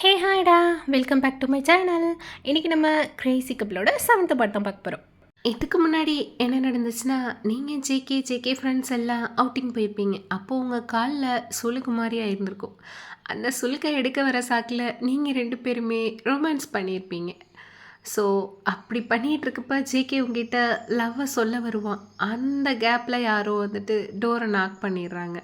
ஹே ஹாய்டா, welcome back to my channel. இன்றைக்கி நம்ம கிரேசி கப்பிளோட 7th பார்ட் தான் பார்க்க போகிறோம். இதுக்கு முன்னாடி என்ன நடந்துச்சுன்னா, நீங்கள் ஜேகே ஃப்ரெண்ட்ஸ் எல்லாம் அவுட்டிங் போயிருப்பீங்க. அப்போது உங்கள் காலில் சுளுக்கு மாதிரி ஆயிருந்திருக்கும். அந்த சுளுக்கை எடுக்க வர சாக்கில் நீங்கள் 2 பேருமே ரொமான்ஸ் பண்ணியிருப்பீங்க. ஸோ அப்படி பண்ணிகிட்ருக்கப்ப ஜேகே உங்ககிட்ட லவ்வை சொல்ல வருவான். அந்த கேப்பில் யாரோ வந்துட்டு டோரை நாக் பண்ணிடுறாங்க.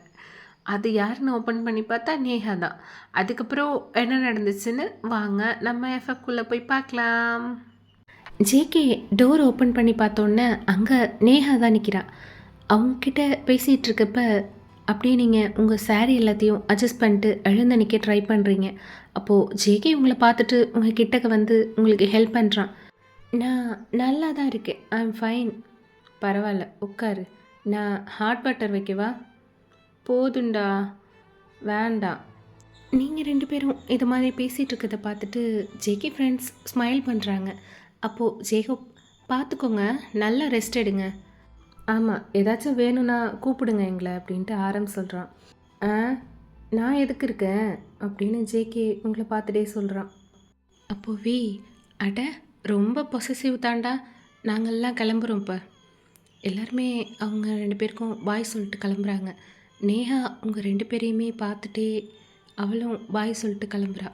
அது யாருன்னு ஓப்பன் பண்ணி பார்த்தா நேஹா தான். அதுக்கப்புறம் என்ன நடந்துச்சுன்னு வாங்க நம்ம எஃப்எஃப்குள்ளே போய் பார்க்கலாம். ஜேகே டோர் ஓப்பன் பண்ணி பார்த்தோன்னே அங்கே நேஹா தான் நிற்கிறா. அவங்கக்கிட்ட பேசிகிட்டு இருக்கப்ப அப்படியே நீங்கள் உங்கள் சாரீ எல்லாத்தையும் அட்ஜஸ்ட் பண்ணிட்டு எழுந்து நிற்க ட்ரை பண்ணுறீங்க. அப்போது ஜேகே உங்களை பார்த்துட்டு உங்கள் கிட்டக்க வந்து உங்களுக்கு ஹெல்ப் பண்ணுறான். நான் நல்லா தான் இருக்கேன், ஐ எம் ஃபைன். பரவாயில்ல, உட்காரு. நான் ஹாட் வாட்டர் வைக்கவா? போதுண்டா, வேண்டாம். நீங்கள் 2 பேரும் இது மாதிரி பேசிகிட்டு இருக்கிறத பார்த்துட்டு ஜேகே ஃப்ரெண்ட்ஸ் ஸ்மைல் பண்ணுறாங்க. அப்போது ஜேகோப், பார்த்துக்கோங்க, நல்லா ரெஸ்ட் எடுங்க. ஆமாம், ஏதாச்சும் வேணும்னா கூப்பிடுங்க எங்களை அப்படின்ட்டு ஆரம் சொல்கிறான். ஆ, நான் எதுக்கு இருக்கேன் அப்படின்னு ஜேகே உங்களை பார்த்துட்டே சொல்கிறான். அப்போது வி, அட ரொம்ப பொசசிவ் தாண்டா, நாங்கள்லாம் கிளம்புறோம். இப்போ எல்லாருமே அவங்க 2 பேருக்கும் பாய் சொல்லிட்டு கிளம்புறாங்க. நேஹா உங்கள் 2 பேரையுமே பார்த்துட்டே அவளும் பாய் சொல்லிட்டு கிளம்புறா.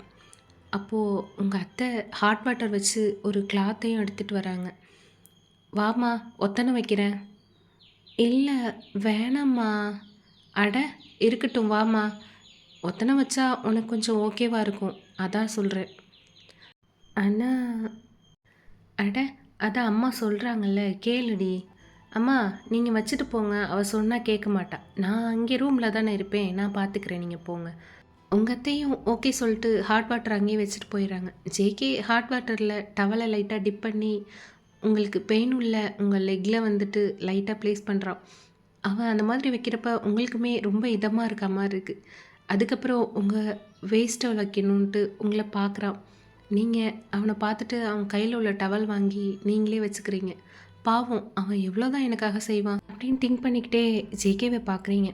அப்போது உங்கள் அத்தை ஹாட் வாட்டர் வச்சு ஒரு கிளாத்தையும் எடுத்துகிட்டு வராங்க. வாம்மா, ஒத்தனை வைக்கிறேன். இல்லை வேணாம்மா. அட இருக்கட்டும், வாம்மா. ஒத்தனை வச்சா உனக்கு கொஞ்சம் ஓகேவாக இருக்கும், அதான் சொல்கிறேன். ஆனால் அட அதான் அம்மா சொல்கிறாங்கல்ல, கேளுடி. அம்மா நீங்கள் வச்சுட்டு போங்க, அவள் சொன்னால் கேட்க மாட்டா. நான் அங்கே ரூமில் தானே இருப்பேன், நான் பார்த்துக்கிறேன், நீங்கள் போங்க. உங்கள் அத்தையும் ஓகே சொல்லிட்டு ஹாட் வாட்டர் அங்கேயே வச்சுட்டு போயிடுறாங்க. ஜேகே ஹாட் வாட்டரில் டவலை லைட்டாக டிப் பண்ணி உங்களுக்கு பெயின் உள்ள உங்கள் லெக்கில் வந்துட்டு லைட்டாக ப்ளேஸ் பண்ணுறான். அவன் அந்த மாதிரி வைக்கிறப்ப உங்களுக்குமே ரொம்ப இதமாக இருக்க மாதிரி இருக்குது. அதுக்கப்புறம் உங்கள் வேஸ்ட்டை வைக்கணுன்ட்டு உங்களை பார்க்குறான். நீங்கள் அவனை பார்த்துட்டு அவன் கையில் உள்ள டவல் வாங்கி நீங்களே வச்சுக்கிறீங்க. பாவம், அவன் எவ்வளோ தான் எனக்காக செய்வான் அப்படின்னு திங்க் பண்ணிக்கிட்டே ஜேகேவை பார்க்குறீங்க.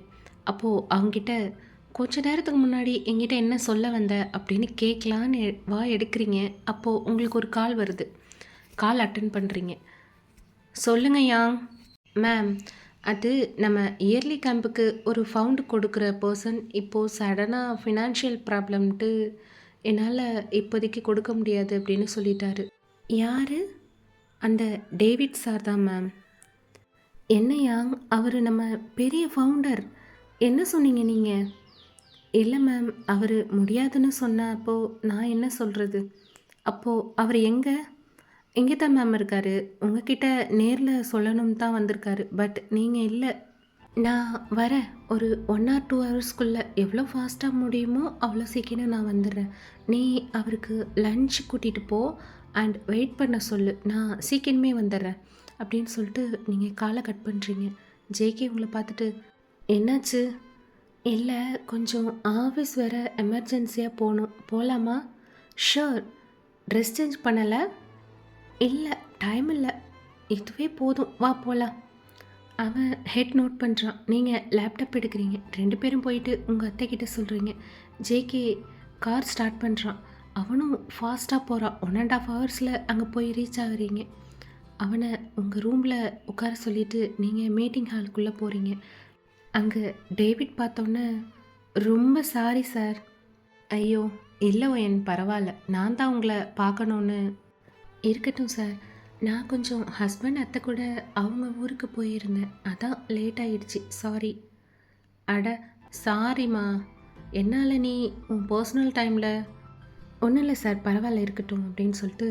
அப்போது அவங்ககிட்ட கொஞ்ச நேரத்துக்கு முன்னாடி எங்கிட்ட என்ன சொல்ல வந்த அப்படின்னு கேட்கலான்னு எடுக்கிறீங்க. அப்போது உங்களுக்கு ஒரு கால் வருது. கால் அட்டன் பண்ணுறீங்க. சொல்லுங்க யாங். மேம், அது நம்ம இயர்லி கேம்புக்கு ஒரு ஃபவுண்டு கொடுக்குற பர்சன் இப்போது சடனாக ஃபினான்ஷியல் ப்ராப்ளம்ட்டு என்னால் இப்போதைக்கு கொடுக்க முடியாது அப்படின்னு சொல்லிட்டாரு. யார்? அந்த டேவிட் சார் தான் மேம். என்ன யாங், அவர் நம்ம பெரிய ஃபவுண்டர். என்ன சொன்னீங்க நீங்கள்? இல்லை மேம், அவர் முடியாதுன்னு சொன்ன அப்போது நான் என்ன சொல்கிறது? அப்போது அவர் எங்கே தான் மேம் இருக்கார்? உங்ககிட்ட நேரில் சொல்லணும்னு தான் வந்திருக்காரு. பட் நீங்கள் இல்லை. நான் வரேன், ஒரு 1 or 2 ஹவர்ஸ்க்குள்ளே எவ்வளோ ஃபாஸ்ட்டாக முடியுமோ அவ்வளோ சீக்கிரம் நான் வந்துடுறேன். நீ அவருக்கு லன்ச் கூட்டிகிட்டு போ அண்ட் வெயிட் பண்ண சொல்லு, நான் சீக்கிரமே வந்துடுறேன் அப்படின்னு சொல்லிட்டு நீங்கள் காலை கட் பண்ணுறீங்க. ஜேகே உங்களை பார்த்துட்டு, என்னாச்சு? இல்லை, கொஞ்சம் ஆஃபீஸ் வேறு எமர்ஜென்சியாக போகணும், போகலாமா? ஷூர். ட்ரெஸ் சேஞ்ச் பண்ணலை? இல்லை, டைம் இல்லை, இதுவே போதும், வா போகலாம். அவன் ஹெட் நோட் பண்ணுறான். நீங்கள் லேப்டாப் எடுக்கிறீங்க. 2 பேரும் போயிட்டு உங்கள் அத்தைக்கிட்ட சொல்கிறீங்க. ஜேகே கார் ஸ்டார்ட் பண்ணுறான். அவனும் ஃபாஸ்ட்டாக போகிறான். 1.5 ஹவர்ஸில் அங்கே போய் ரீச் ஆகுறீங்க. அவனை உங்கள் ரூமில் உட்கார சொல்லிவிட்டு நீங்கள் மீட்டிங் ஹாலுக்குள்ளே போகிறீங்க. அங்கே டேவிட் பார்த்தோன்னே, ரொம்ப சாரி சார். ஐயோ இல்லை ஒயன், பரவாயில்ல, நான் தான் உங்களை பார்க்கணுன்னு. இருக்கட்டும் சார், நான் கொஞ்சம் ஹஸ்பண்ட் அத்தை கூட அவங்க ஊருக்கு போயிருந்தேன், அதான் லேட் ஆகிடுச்சி, சாரி. அட சாரிம்மா, என்னால் நீ உன் பர்சனல் டைமில். ஒன்றும் இல்லை சார், பரவாயில்ல, இருக்கட்டும் அப்படின்னு சொல்லிட்டு.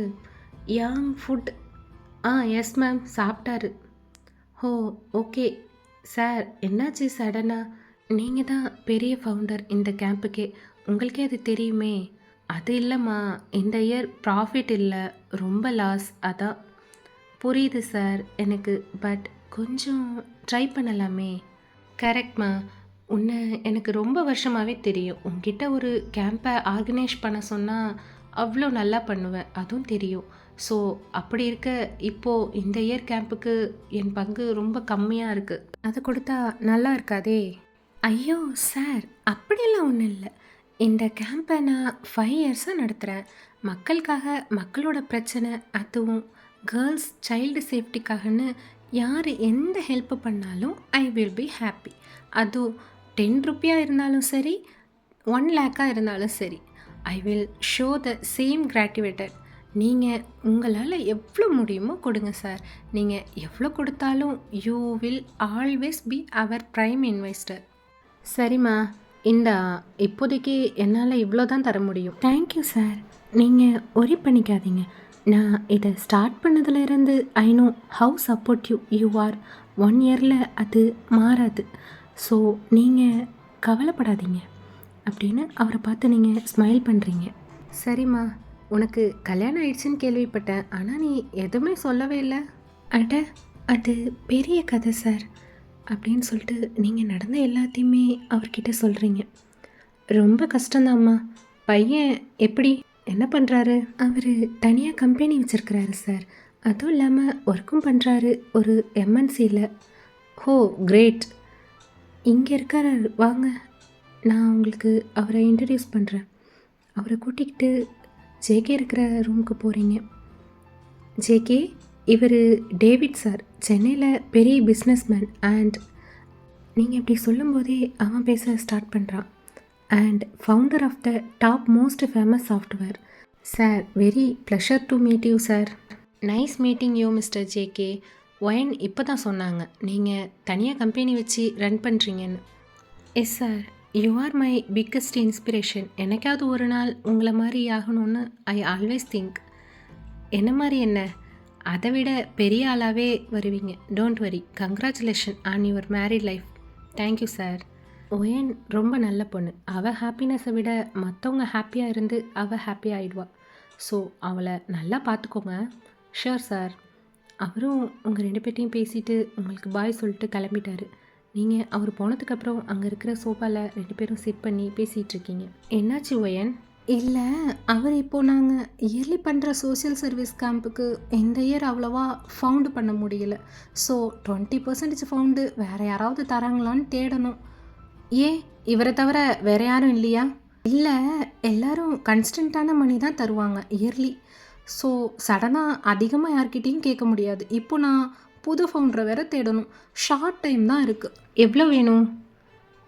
Yang food? எஸ் மேம், சாப்பிட்டாரு. ஓ ஓகே சார். என்னாச்சு சடனாக? நீங்கள் தான் பெரிய ஃபவுண்டர் இந்த கேம்புக்கே, உங்களுக்கே அது தெரியுமே. அது இல்லைம்மா, இந்த இயர் ப்ராஃபிட் இல்லை, ரொம்ப லாஸ், அதான். புரியுது சார் எனக்கு, பட் கொஞ்சம் ட்ரை பண்ணலாமே. கரெக்ட்மா, உன்னை எனக்கு ரொம்ப வருஷமாகவே தெரியும். உங்ககிட்ட ஒரு கேம்பை ஆர்கனைஸ் பண்ண சொன்னால் அவ்வளோ நல்லா பண்ணுவேன், அதுவும் தெரியும். ஸோ அப்படி இருக்க இப்போது இந்த இயர் கேம்புக்கு என் பங்கு ரொம்ப கம்மியாக இருக்குது. அதை கொடுத்தா நல்லா இருக்காதே. ஐயோ சார், அப்படியெல்லாம் ஒன்றும் இல்லை. இந்த கேம்பை நான் 5 இயர்ஸாக நடத்துகிறேன். மக்களுக்காக, மக்களோட பிரச்சனை, அதுவும் கேர்ள்ஸ் சைல்டு சேஃப்டிக்காகன்னு யார் எந்த ஹெல்ப் பண்ணாலும் ஐ வில் பி ஹாப்பி. அதுவும் 10 ரூபியாக இருந்தாலும் சரி, 1 லேக்காக இருந்தாலும் சரி, I will show the same gratitude. நீங்கள் உங்களால் எவ்வளோ முடியுமோ கொடுங்க சார். நீங்கள் எவ்வளோ கொடுத்தாலும் you will always be our prime investor. சரிம்மா, இந்தா இப்போதைக்கு என்னால் இவ்வளோ தான் தர முடியும். Thank you sir. நீங்கள் ஒரி பண்ணிக்காதீங்க. நான் இதை ஸ்டார்ட் பண்ணதுலேருந்து I know how support you are. 1 இயரில் அது மாறாது. ஸோ நீங்கள் கவலைப்படாதீங்க அப்படின்னு அவரை பார்த்து நீங்கள் ஸ்மைல் பண்ணுறீங்க. சரிம்மா, உனக்கு கல்யாணம் ஆயிடுச்சுன்னு கேள்விப்பட்டேன். ஆனால் நீ எதுவுமே சொல்லவே இல்லை. அட, அது பெரிய கதை சார் அப்படின்னு சொல்லிட்டு நீங்கள் நடந்த எல்லாத்தையுமே அவர்கிட்ட சொல்கிறீங்க. ரொம்ப கஷ்டந்தாம்மா. பையன் எப்படி, என்ன பண்ணுறாரு? அவர் தனியாக கம்பெனி வச்சுருக்கிறாரு சார். அதுவும் இல்லாமல் ஒர்க்கும் பண்ணுறாரு ஒரு எம்என்சியில். ஹோ கிரேட். இங்கே இருக்காரு, வாங்க நான் உங்களுக்கு அவரை இன்ட்ரடியூஸ் பண்ணுறேன். அவரை கூட்டிக்கிட்டு ஜேகே இருக்கிற ரூமுக்கு போகிறீங்க. ஜேகே, இவர் டேவிட் சார், சென்னையில் பெரிய பிஸ்னஸ்மேன். அண்ட் நீங்கள் இப்படி சொல்லும்போதே அவன் பேச ஸ்டார்ட் பண்ணுறான். And founder of the top most famous software. Sir, very pleasure to meet you sir. Nice meeting you mister JK. ஒயன் இப்போ தான் சொன்னாங்க நீங்கள் தனியாக கம்பெனி வச்சு ரன் பண்ணுறீங்கன்னு. Yes sir, you are my biggest inspiration. எனக்காவது ஒரு நாள் உங்களை மாதிரி ஆகணும்னு ஐ ஆல்வேஸ் திங்க். என்ன மாதிரி என்ன, அதை விட பெரிய ஆளாகவே வருவீங்க. Don't worry. Congratulation on your married life. Thank you sir. Wine ரொம்ப நல்ல பொண்ணு. அவள் ஹாப்பினஸை விட மற்றவங்க ஹாப்பியாக இருந்து அவள் ஹாப்பி ஆகிடுவா. ஸோ அவளை நல்லா பார்த்துக்கோங்க. Sure sir. அவரும் உங்கள் 2 பேர்ட்டையும் பேசிவிட்டு உங்களுக்கு பாய் சொல்லிட்டு கிளம்பிட்டாரு. நீங்கள் அவர் போனதுக்கப்புறம் அங்கே இருக்கிற சோஃபாவில் 2 பேரும் சிட் பண்ணி பேசிகிட்டு இருக்கீங்க. என்னாச்சு ஒயன்? இல்லை, அவர் இப்போது நாங்கள் இயர்லி பண்ணுற சோஷியல் சர்வீஸ் கேம்புக்கு இந்த இயர் அவ்வளோவா ஃபவுண்டு பண்ண முடியல. ஸோ 20% ஃபவுண்டு வேறு யாராவது தராங்களான்னு தேடணும். ஏன், இவரை தவிர வேறு யாரும் இல்லையா? இல்லை, எல்லோரும் கன்ஸ்டண்ட்டான மணி தான் தருவாங்க இயர்லி. ஸோ சடனாக அதிகமாக யார்கிட்டையும் கேட்க முடியாது. இப்போ நான் புது ஃபவுண்டரை வேறு தேடணும். ஷார்ட் டைம் தான் இருக்குது. எவ்வளோ வேணும்?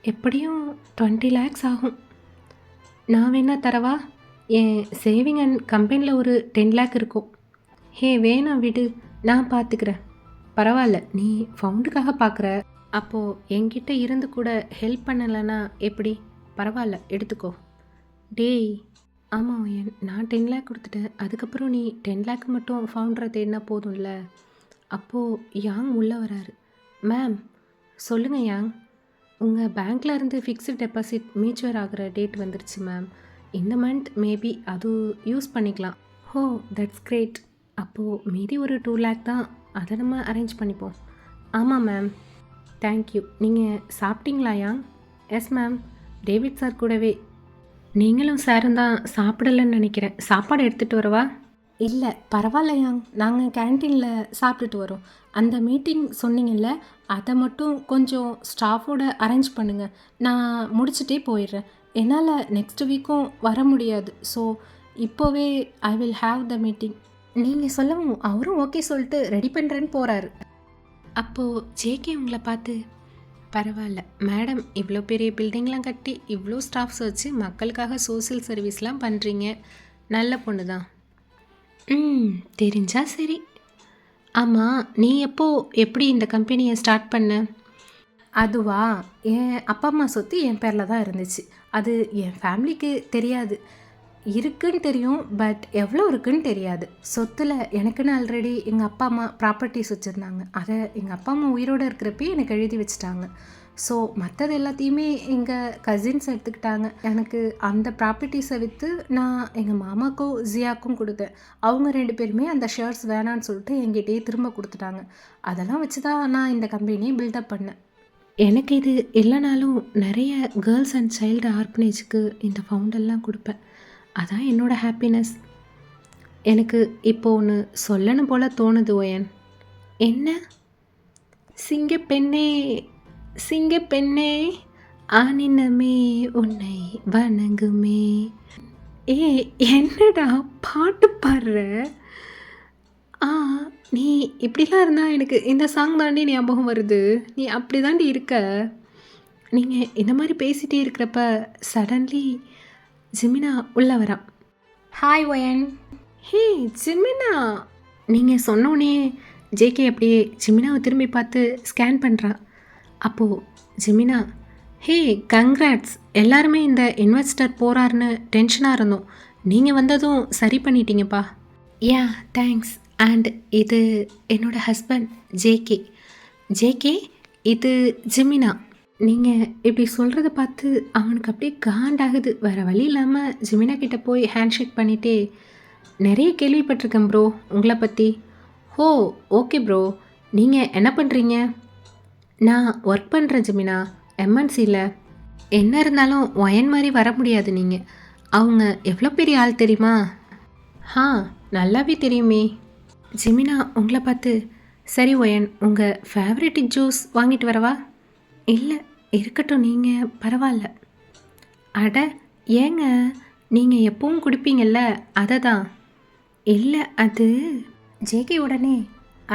எப்படியும் 20 lakhs ஆகும். நான் வேணா தரவா? என் சேவிங் அண்ட் கம்பெனியில் ஒரு 10 lakh இருக்கும். ஹே வேணாம் விடு, நான் பார்த்துக்கிறேன். பரவாயில்ல, நீ ஃபவுண்டுக்காக பார்க்குற. அப்போது என்கிட்ட இருந்து கூட ஹெல்ப் பண்ணலைன்னா எப்படி? பரவாயில்ல, எடுத்துக்கோ. டேய், ஆமாம் நான் 10 lakh கொடுத்துட்டேன். அதுக்கப்புறம் நீ 10 lakh மட்டும் ஃபவுண்டரை தேடினா போதும்ல. அப்போது யாங் உள்ளே வராரு. மேம் சொல்லுங்கள் யாங், உங்கள் பேங்க்கில் இருந்து ஃபிக்ஸ்டு டெபாசிட் மியூச்சுவல் ஆகிற டேட் வந்துருச்சு மேம். இந்த மந்த் மேபி அது யூஸ் பண்ணிக்கலாம். ஹோ தட்ஸ் கிரேட். அப்போது மீதி ஒரு 2 lakh தான், அதை நம்ம அரேஞ்ச் பண்ணிப்போம். ஆமாம் மேம். தேங்க்யூ. நீங்கள் சாப்பிட்டீங்களா யாங்? Yes ma'am. டேவிட் சார் கூடவே. நீங்களும் சாரும் தான் சாப்பிடலன்னு நினைக்கிறேன். சாப்பாடு எடுத்துகிட்டு வரவா? இல்லை பரவாயில்ல யாங், நாங்கள் கேன்டீனில் சாப்பிட்டுட்டு வரோம். அந்த மீட்டிங் சொன்னீங்கல்ல, அதை மட்டும் கொஞ்சம் ஸ்டாஃபோட அரேஞ்ச் பண்ணுங்கள். நான் முடிச்சுட்டே போயிடுறேன். என்னால் நெக்ஸ்ட் வீக்கும் வர முடியாது. ஸோ இப்போவே I will have the meeting. நீங்கள் சொல்லவும் அவரும் ஓகே சொல்லிட்டு ரெடி பண்ணுறேன்னு போகிறாரு. அப்போது ஜேகே உங்களை பார்த்து, பரவாயில்ல மேடம், இவ்வளோ பெரிய பில்டிங்லாம் கட்டி இவ்வளோ ஸ்டாஃப்ஸ் வச்சு மக்களுக்காக சோஷியல் சர்வீஸ்லாம் பண்ணுறீங்க. நல்ல பொண்ணு தான். தெரிஞ்சா சரி. ஆமாம், நீ எப்படி இந்த கம்பெனியை ஸ்டார்ட் பண்ண? அதுவா, என் அப்பா அம்மா சொத்து என் பேரில் தான் இருந்துச்சு. அது என் ஃபேமிலிக்கு தெரியாது. இருக்குன்னு தெரியும், பட் எவ்வளோ இருக்குன்னு தெரியாது. சொத்தில் எனக்குன்னு ஆல்ரெடி எங்கள் அப்பா அம்மா ப்ராப்பர்ட்டிஸ் வச்சுருந்தாங்க. அதை எங்கள் அப்பா அம்மா உயிரோடு இருக்கிறப்பே எனக்கு எழுதி வச்சுட்டாங்க. ஸோ மற்றது எல்லாத்தையுமே எங்கள் கசின்ஸ் எடுத்துக்கிட்டாங்க. எனக்கு அந்த ப்ராப்பர்ட்டிஸை விற்று நான் எங்கள் மாமாக்கும் ஜியாக்கும் கொடுத்தேன். அவங்க 2 பேருமே அந்த ஷேர்ஸ் வேணான்னு சொல்லிட்டு என்கிட்டயே திரும்ப கொடுத்துட்டாங்க. அதெல்லாம் வச்சு தான் நான் இந்த கம்பெனியை பில்டப் பண்ணேன். எனக்கு இது இல்லைனாலும் நிறைய கேர்ள்ஸ் அண்ட் சைல்டு ஆர்ஃபனேஜுக்கு இந்த ஃபவுண்டெல்லாம் கொடுப்பேன். அதான் என்னோடய ஹாப்பினஸ். எனக்கு இப்போ ஒன்று சொல்லணும் போல் தோணுது ஒயன். என்ன? சிங்கப்பெண்ணே, சிங்கப்பெண்ணே, ஆனினமே உன்னை வணங்குமே. ஏ என்னடா பாட்டு பாடுற? ஆ நீ இப்படிலாம் இருந்தா எனக்கு இந்த சாங் தாண்டி ஞாபகம் வருது. நீ அப்படி தாண்டி இருக்க. நீங்கள் இந்த மாதிரி பேசிகிட்டே இருக்கிறப்ப சடன்லி ஜிமினா உள்ள வரா. ஹாய் ஒயன். ஹே ஜிமினா. நீங்கள் சொன்னோடனே ஜேகே அப்படியே ஜிமினாவை திரும்பி பார்த்து ஸ்கேன் பண்ணுறா. அப்போது ஜிமினா, ஹே கங்க்ராட்ஸ், எல்லாருமே இந்த இன்வெஸ்டர் போகிறாருன்னு டென்ஷனாக இருந்தோம், நீங்கள் வந்ததும் சரி பண்ணிட்டீங்கப்பா. Yeah thanks. அண்ட் இது என்னோடய ஹஸ்பண்ட் ஜேகே. ஜேகே, இது ஜிமினா. நீங்கள் இப்படி சொல்கிறத பார்த்து அவனுக்கு அப்படியே காண்டாகுது. வேறு வழி இல்லாமல் ஜிமினா கிட்டே போய் ஹேண்ட்ஷேக் பண்ணிவிட்டு, நிறைய கேள்விப்பட்டிருக்கேன் ப்ரோ உங்களை பற்றி. ஓ ஓகே ப்ரோ, நீங்கள் என்ன பண்ணுறீங்க? நான் ஒர்க் பண்ணுறேன் ஜிமினா, எம்என்சியில். என்ன இருந்தாலும் ஒயன் மாதிரி வர முடியாது. நீங்கள் அவங்க எவ்வளோ பெரிய ஆள் தெரியுமா? நல்லாவே தெரியுமே. ஜிமினா உங்களை பார்த்து, சரி ஒயன், உங்கள் ஃபேவரட் ஜூஸ் வாங்கிட்டு வரவா? இல்லை இருக்கட்டும், நீங்கள் பரவாயில்ல. அட ஏங்க, நீங்கள் எப்பவும் குடிப்பீங்கள்ல அதை தான். இல்லை அது ஜேகே உடனே,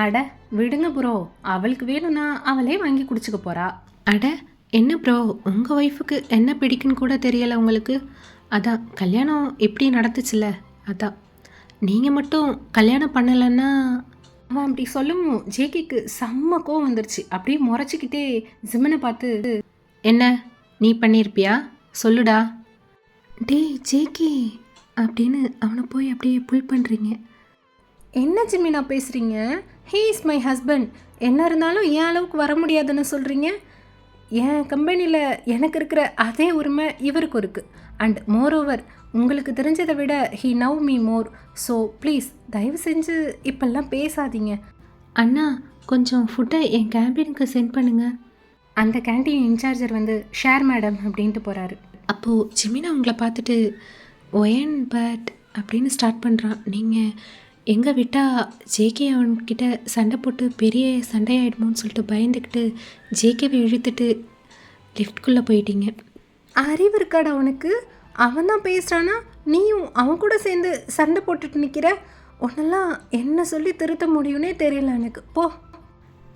அட விடுங்க ப்ரோ, அவளுக்கு வேணும்னா அவளே வாங்கி குடிச்சுக்க போகிறா. அட என்ன ப்ரோ, உங்கள் ஒய்ஃபுக்கு என்ன பிடிக்குன்னு கூட தெரியலை உங்களுக்கு. அதான் கல்யாணம் இப்படி நடந்துச்சுல்ல, அதான். நீங்கள் மட்டும் கல்யாணம் பண்ணலைன்னா. அவன் அப்படி சொல்லவும் ஜேகேக்கு செம்ம கோவம் வந்துருச்சு. அப்படியே முறைச்சிக்கிட்டே ஜிமினை பார்த்து, என்ன நீ பண்ணியிருப்பியா சொல்லுடா. டே ஜேகே அப்படின்னு அவனை போய் அப்படியே புல் பண்ணுறீங்க. என்ன ஜிமினா பேசுகிறீங்க? He is my husband. என்ன இருந்தாலும் என் அளவுக்கு வர முடியாதுன்னு சொல்கிறீங்க? என் கம்பெனியில் எனக்கு இருக்கிற அதே உரிமை இவருக்கு இருக்குது. அண்ட் மோரோவர், உங்களுக்கு தெரிஞ்சதை விட he now me more. So please தயவு செஞ்சு இப்பெல்லாம் பேசாதீங்க. அண்ணா கொஞ்சம் ஃபுட்டை என் கேபினுக்கு சென்ட் பண்ணுங்கள். அந்த கேண்டீன் இன்சார்ஜர் வந்து ஷேர் மேடம் அப்படின்ட்டு போகிறாரு. அப்போது ஜிமினா உங்களை பார்த்துட்டு ஒயன் பட் அப்படின்னு ஸ்டார்ட் பண்ணுறான். நீங்கள் எங்கே விட்டால் ஜேகே அவன்கிட்ட சண்டை போட்டு பெரிய சண்டையாயிடுமோன்னு சொல்லிட்டு பயந்துக்கிட்டு ஜேகேவை இழுத்துட்டு லிஃப்ட்குள்ளே போயிட்டீங்க. அறிவு இருக்காடா அவனுக்கு? அவன் தான் பேசுகிறானா, நீயும் அவன் கூட சேர்ந்து சண்டை போட்டுட்டு நிற்கிற? உன்னெல்லாம் என்ன சொல்லி திருத்த முடியும்னே தெரியல எனக்கு. போ.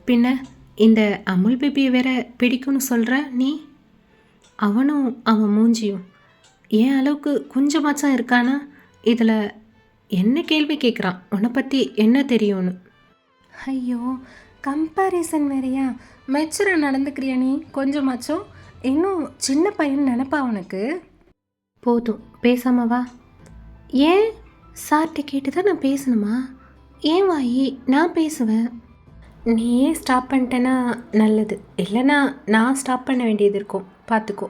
பின்ன இந்த அமுல் பேபியை வேற பிடிக்கும்னு சொல்கிற நீ? அவனும் அவன் மூஞ்சியும் என் அளவுக்கு கொஞ்சமாச்சும் இருக்கானா? இதில் என்ன கேள்வி கேட்குறான், உன்னை பற்றி என்ன தெரியும்னு. ஐயோ கம்பேரிசன் வேறையா? மெச்சூராக நடந்துக்கிறியா நீ கொஞ்சமாச்சும்? இன்னும் சின்ன பையன் நினப்பா உனக்கு? போதும் பேசாம வா. ஏன் சார்கிட்ட கேட்டு தான் நான் பேசணுமா? ஏன் வாயி, நான் பேசுவேன். நீயே ஸ்டாப் பண்ணிட்டேன்னா நல்லது, இல்லைன்னா நான் ஸ்டாப் பண்ண வேண்டியது இருக்கும், பார்த்துக்கோ.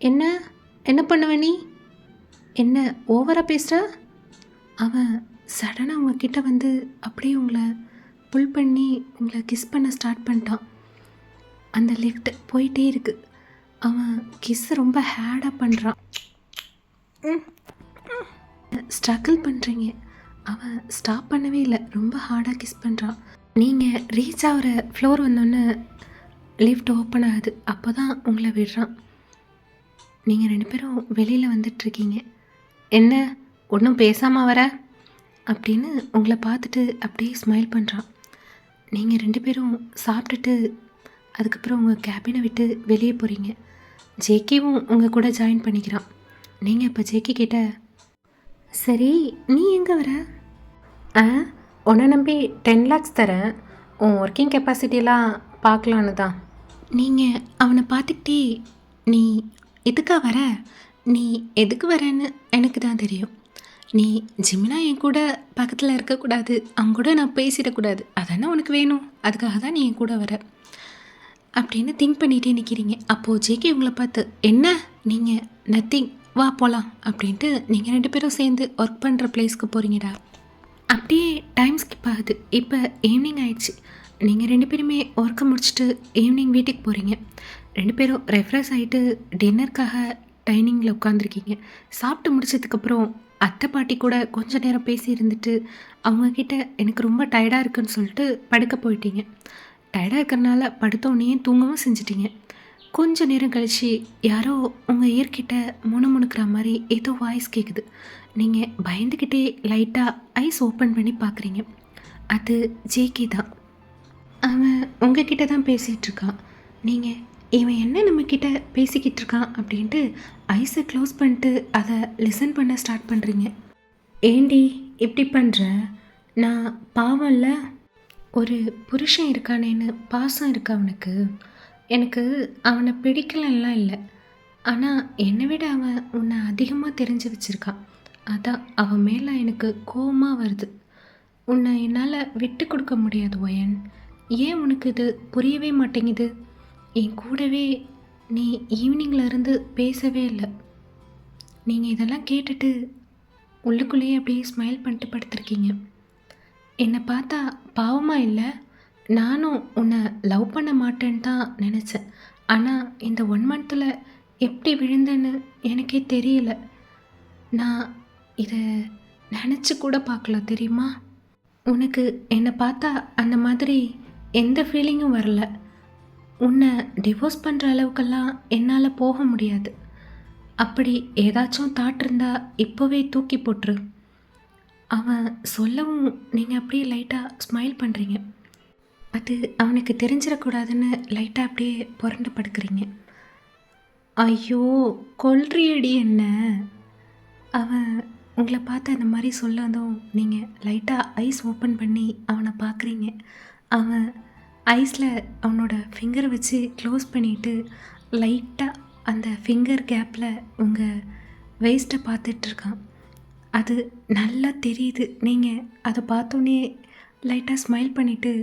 என்ன என்ன பண்ணுவ நீ? என்ன ஓவராக பேசுகிற? அவன் சடனாக உங்ககிட்ட வந்து அப்படியே உங்களை புல் பண்ணி உங்களை கிஸ் பண்ண ஸ்டார்ட் பண்ணிட்டான். அந்த லிஃப்ட் போயிட்டே இருக்கு. அவன் கிஸ்ஸை ரொம்ப ஹேடாக பண்ணுறான். ஸ்ட்ரகிள் பண்ணுறீங்க. அவன் ஸ்டாப் பண்ணவே இல்லை, ரொம்ப ஹார்டாக கிஸ் பண்ணுறான். நீங்கள் ரீச் ஆகிற ஃப்ளோர் வந்தோன்னே லிஃப்ட் ஓப்பன் ஆகுது. அப்போ தான் உங்களை விடுறான். நீங்கள் 2 பேரும் வெளியில் வந்துட்டுருக்கீங்க. என்ன ஒன்றும் பேசாமல் வர அப்படின்னு உங்களை பார்த்துட்டு அப்படியே ஸ்மைல் பண்ணுறான். நீங்கள் 2 பேரும் சாப்பிட்டுட்டு அதுக்கப்புறம் உங்கள் கேபினை விட்டு வெளியே போகிறீங்க. ஜேகேவும் உங்கள் கூட ஜாயின் பண்ணிக்கிறான். நீங்கள் இப்போ ஜேகே கிட்ட, சரி நீ எங்கே வர? உன்னை நம்பி 10 lakhs தரேன், உன் ஒர்க்கிங் கெப்பாசிட்டியெல்லாம் பார்க்கலான்னு தான். நீங்கள் அவனை பார்த்துக்கிட்டே, நீ எதுக்கா வர? நீ எதுக்கு வரேன்னு எனக்கு தான் தெரியும். நீ ஜிமினா என் கூட பக்கத்தில் இருக்கக்கூடாது, அவங்க கூட நான் பேசிடக்கூடாது, அதானே உனக்கு வேணும், அதுக்காக தான் நீ என் கூட வர அப்படின்னு திங்க் பண்ணிகிட்டே நிற்கிறீங்க. அப்போது ஜேகே உங்களை பார்த்து, என்ன நீங்கள் நத்திங், வா போகலாம் அப்படின்ட்டு நீங்கள் 2 பேரும் சேர்ந்து ஒர்க் பண்ணுற பிளேஸ்க்கு போகிறீங்கடா. அப்படியே டைம் ஸ்கிப் ஆகுது. இப்போ ஈவினிங் ஆயிடுச்சு. நீங்கள் 2 பேருமே ஒர்க்கை முடிச்சுட்டு ஈவினிங் வீட்டுக்கு போகிறீங்க. 2 பேரும் ரெஃப்ரெஷ் ஆகிட்டு டின்னருக்காக டைனிங்கில் உட்காந்துருக்கீங்க. சாப்பிட்டு முடிச்சதுக்கப்புறம் அத்தை பாட்டி கூட கொஞ்சம் நேரம் பேசி இருந்துட்டு அவங்கக்கிட்ட எனக்கு ரொம்ப டயர்டாக இருக்குன்னு சொல்லிட்டு படுக்க போயிட்டீங்க. டயர்டாக இருக்கிறனால படுத்தோடனே தூங்கவும் செஞ்சிட்டிங்க. கொஞ்ச நேரம் கழிச்சு யாரோ உங்கள் இயற்கிட்ட முணுமுணுக்கிற மாதிரி ஏதோ வாய்ஸ் கேட்குது. நீங்கள் பயந்துக்கிட்டே லைட்டாக ஐஸ் ஓப்பன் பண்ணி பார்க்குறீங்க. அது ஜேகே தான். அவன் உங்ககிட்ட தான் பேசிகிட்டு இருக்கான். நீங்கள் இவன் என்ன நம்மக்கிட்ட பேசிக்கிட்டு இருக்கான் அப்படின்ட்டு ஐஸை க்ளோஸ் பண்ணிட்டு அதை லிசன் பண்ண ஸ்டார்ட் பண்ணுறீங்க. ஏண்டி இப்படி பண்ணுற? நான் பாவம் இல்லை. ஒரு புருஷன் இருக்கானேன்னு பாசம் இருக்கா அவனுக்கு? எனக்கு அவனை பிடிக்கலலாம் இல்லை. ஆனால் என்னை விட அவன் உன்னை அதிகமாக தெரிஞ்சு வச்சுருக்கான். அதான் அவன் மேலே எனக்கு கோவமாக வருது. உன்னை என்னால் விட்டு கொடுக்க முடியாது ஒயன். ஏன் உனக்கு இது புரியவே மாட்டேங்குது? என் கூடவே நீ ஈவினிங்கில் இருந்து பேசவே இல்லை. நீங்கள் இதெல்லாம் கேட்டுட்டு உள்ளுக்குள்ளேயே அப்படியே ஸ்மைல் பண்ணிட்டு படுத்திருக்கீங்க. என்னை பார்த்தா பாவமாக இல்லை? நானும் உன்னை லவ் பண்ண மாட்டேன்னு தான் நினச்சேன். ஆனால் இந்த 1 மந்த்தில் எப்படி விழுந்தேன்னு எனக்கே தெரியல. நான் இதை நினச்சி கூட பார்க்கல தெரியுமா? உனக்கு என்னை பார்த்தா அந்த மாதிரி எந்த ஃபீலிங்கும் வரல. உன்னை டிவோர்ஸ் பண்ணுற அளவுக்கெல்லாம் என்னால் போக முடியாது. அப்படி ஏதாச்சும் தாட் இருந்தால் இப்போவே தூக்கி போட்டுரு. அவன் சொல்லவும் நீங்கள் அப்படியே லைட்டாக ஸ்மைல் பண்ணுறீங்க. அது அவனுக்கு தெரிஞ்சிடக்கூடாதுன்னு லைட்டாக அப்படியே புரண்டு படுக்கிறீங்க. ஐயோ கொல்றியடி என்ன? அவன் உங்களை பார்த்து அந்த மாதிரி சொல்லதும் நீங்கள் லைட்டாக ஐஸ் ஓப்பன் பண்ணி அவனை பார்க்குறீங்க. அவன் ஐஸில் அவனோட ஃபிங்கரை வச்சு க்ளோஸ் பண்ணிவிட்டு லைட்டாக அந்த ஃபிங்கர் கேப்பில் உங்கள் வேஸ்ட்டை பார்த்துட்ருக்கான். அது நல்லா தெரியுது. நீங்கள் அதை பார்த்தோன்னே லைட்டாக ஸ்மைல் பண்ணிவிட்டு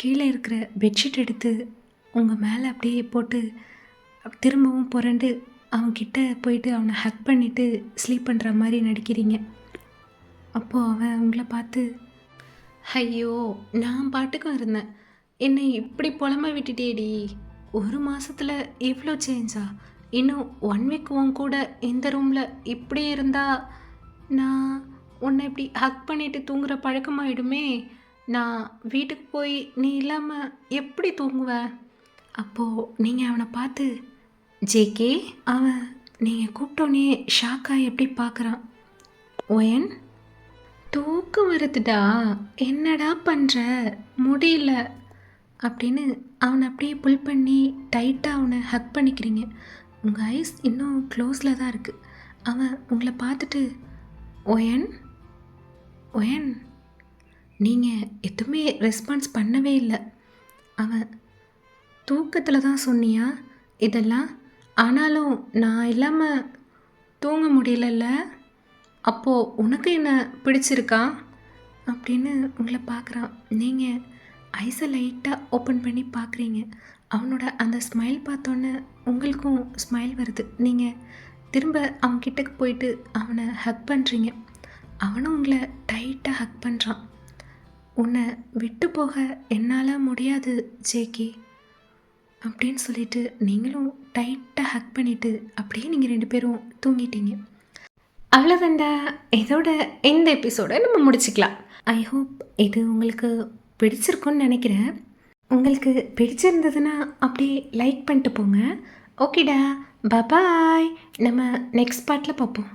கீழே இருக்கிற பெட்ஷீட் எடுத்து உங்கள் மேலே அப்படியே போட்டு திரும்பவும் புரண்டு அவன்கிட்ட போயிட்டு அவனை ஹக் பண்ணிவிட்டு ஸ்லீப் பண்ணுற மாதிரி நடிக்கிறீங்க. அப்போது அவன் உங்களை பார்த்து, ஐயோ நான் பாட்டுக்கும் இருந்தேன், என்னை இப்படி புலம்ப விட்டுட்டேடி. 1 மாதத்தில் இவ்வளோ சேஞ்சா? இன்னும் 1 வீக் உன் கூட இந்த ரூமில் இப்படி இருந்தா நான் உன்னை இப்படி ஹக் பண்ணிவிட்டு தூங்குகிற பழக்கமாயிடுமே. நான் வீட்டுக்கு போய் நீ இல்லாமல் எப்படி தூங்குவேன்? அப்போது நீங்கள் அவனை பார்த்து, ஜேகே. அவன் நீங்கள் கூப்பிட்டோன்னே ஷாக்காக எப்படி பார்க்குறான். ஒயன் தூக்கம் வருதுடா, என்னடா பண்ணுற? முடியல அப்படின்னு அவனை அப்படியே புல் பண்ணி டைட்டாக அவனை ஹக் பண்ணிக்கிறீங்க. உங்கள் ஐஸ் இன்னும் க்ளோஸில் தான் இருக்குது. அவன் உங்களை பார்த்துட்டு, ஒயன் ஒயன் நீங்கள் எதுவுமே ரெஸ்பான்ஸ் பண்ணவே இல்லை. அவன் தூக்கத்தில் தான் சொன்னியா இதெல்லாம்? ஆனாலும் நான் இல்லாமல் தூங்க முடியலல்ல? அப்போது உனக்கு என்ன பிடிச்சிருக்கா அப்படின்னு உங்களை பார்க்குறான். நீங்கள் ஐஸை லைட்டாக ஓப்பன் பண்ணி பார்க்குறீங்க. அவனோட அந்த ஸ்மைல் பார்த்தோன்னே உங்களுக்கும் ஸ்மைல் வருது. நீங்கள் திரும்ப அவன்கிட்டக்கு போயிட்டு அவனை ஹக் பண்ணுறீங்க. அவனும் உங்களை டைட்டாக ஹக் பண்ணுறான். உன்னை விட்டு போக என்னால் முடியாது ஜேகே அப்படின்னு சொல்லிட்டு நீங்களும் டைட்டாக ஹக் பண்ணிவிட்டு அப்படியே நீங்கள் 2 பேரும் தூங்கிட்டீங்க. அவ்வளோதாண்டா. இதோட இந்த எபிசோடை நம்ம முடிச்சுக்கலாம். ஐ ஹோப் இது உங்களுக்கு பிடிச்சிருக்குன்னு நினைக்கிறேன். உங்களுக்கு பிடிச்சிருந்ததுன்னா அப்படியே லைக் பண்ணிட்டு போங்க. ஓகேடா, பபாய். நம்ம நெக்ஸ்ட் பார்ட்டில் பார்ப்போம்.